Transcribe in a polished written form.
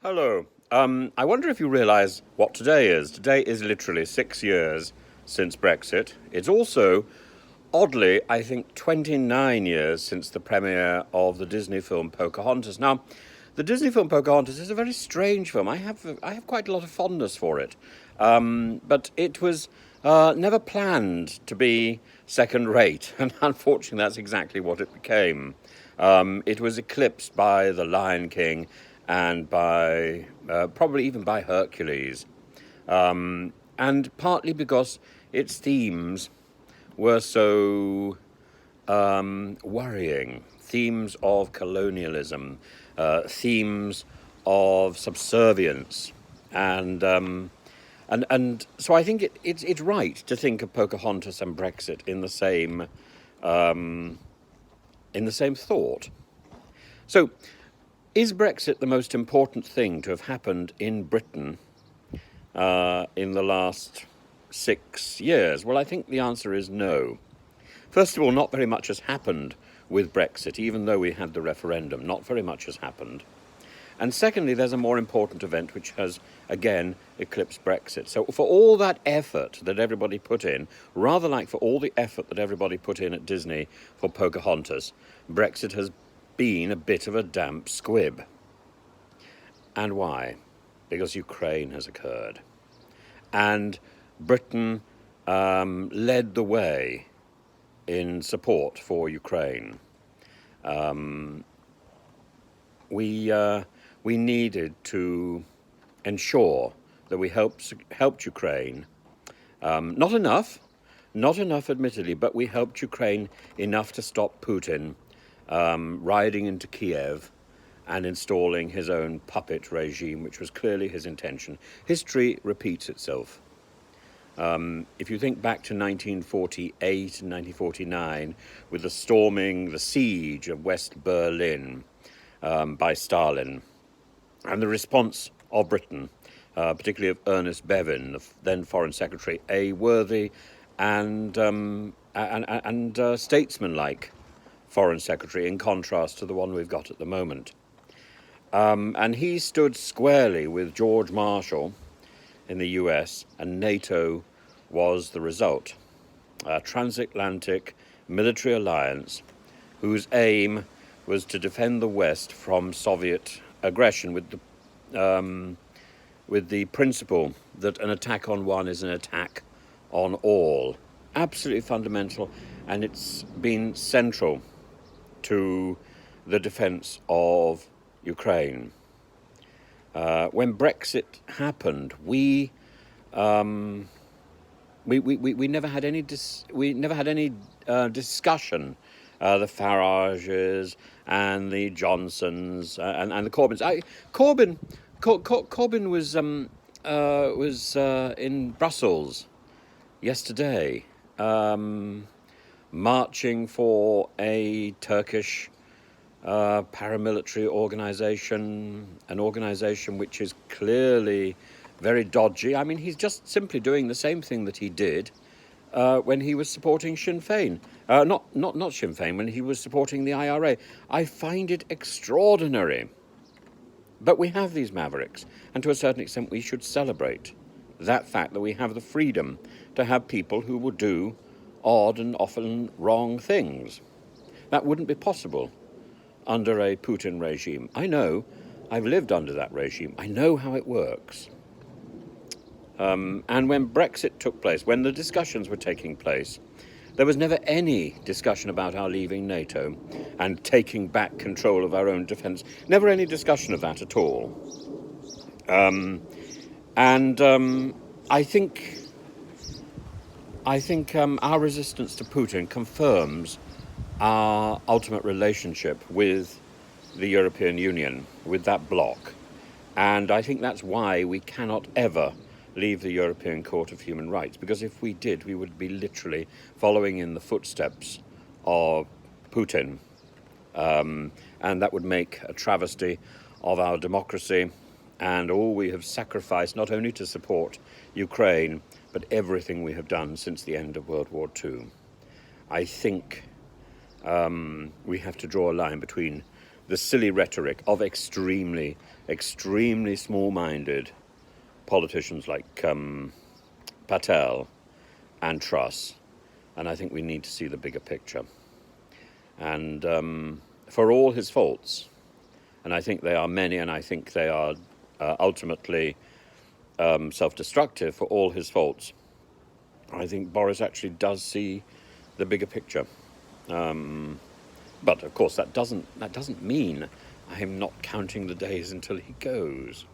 Hello. I wonder if you realise what today is. Today is literally 6 years since Brexit. It's also, oddly, I think 29 years since the premiere of the Disney film Pocahontas. Now, the Disney film Pocahontas is a very strange film. I have quite a lot of fondness for it, but it was never planned to be second rate, and unfortunately, that's exactly what it became. It was eclipsed by The Lion King and by probably even by Hercules, and partly because its themes were so worrying. Themes of colonialism, themes of subservience, and so I think it's right to think of Pocahontas and Brexit in the same thought. So, is Brexit the most important thing to have happened in Britain in the last 6 years? Well, I think the answer is no. First of all, not very much has happened with Brexit, even though we had the referendum. Not very much has happened. And secondly, there's a more important event which has, again, eclipsed Brexit. So for all that effort that everybody put in, rather like for all the effort that everybody put in at Disney for Pocahontas, Brexit has been a bit of a damp squib. And why? Because Ukraine has occurred. And Britain led the way in support for Ukraine. We needed to ensure that we helped Ukraine. Not enough, admittedly, but we helped Ukraine enough to stop Putin riding into Kiev and installing his own puppet regime, which was clearly his intention. History repeats itself. If you think back to 1948 and 1949, with the storming, the siege of West Berlin by Stalin, and the response of Britain, particularly of Ernest Bevin, the then Foreign Secretary, a worthy and statesman-like Foreign Secretary, in contrast to the one we've got at the moment. And he stood squarely with George Marshall in the US, and NATO was the result. A transatlantic military alliance whose aim was to defend the West from Soviet aggression with the principle that an attack on one is an attack on all. Absolutely fundamental, and it's been central to the defense of Ukraine. When Brexit happened, we never had any discussion. The Farages and the Johnsons and the Corbyns. Corbyn was in Brussels yesterday, marching for a Turkish paramilitary organisation, an organisation which is clearly very dodgy. I mean, he's just simply doing the same thing that he did when he was supporting Sinn Féin. Not Sinn Féin, when he was supporting the IRA. I find it extraordinary. But we have these mavericks, and to a certain extent we should celebrate that fact that we have the freedom to have people who will do odd and often wrong things. That wouldn't be possible under a Putin regime. I know, I've lived under that regime. I know how it works. And when Brexit took place, when the discussions were taking place, there was never any discussion about our leaving NATO and taking back control of our own defence. Never any discussion of that at all. I think our resistance to Putin confirms our ultimate relationship with the European Union, with that bloc. And I think that's why we cannot ever leave the European Court of Human Rights, because if we did, we would be literally following in the footsteps of Putin. And that would make a travesty of our democracy and all we have sacrificed, not only to support Ukraine, but everything we have done since the end of World War II. I think we have to draw a line between the silly rhetoric of extremely, extremely small-minded politicians like Patel and Truss. And I think we need to see the bigger picture. And for all his faults, and I think they are many, and I think they are ultimately self-destructive, for all his faults, I think Boris actually does see the bigger picture. But of course that doesn't mean I'm not counting the days until he goes.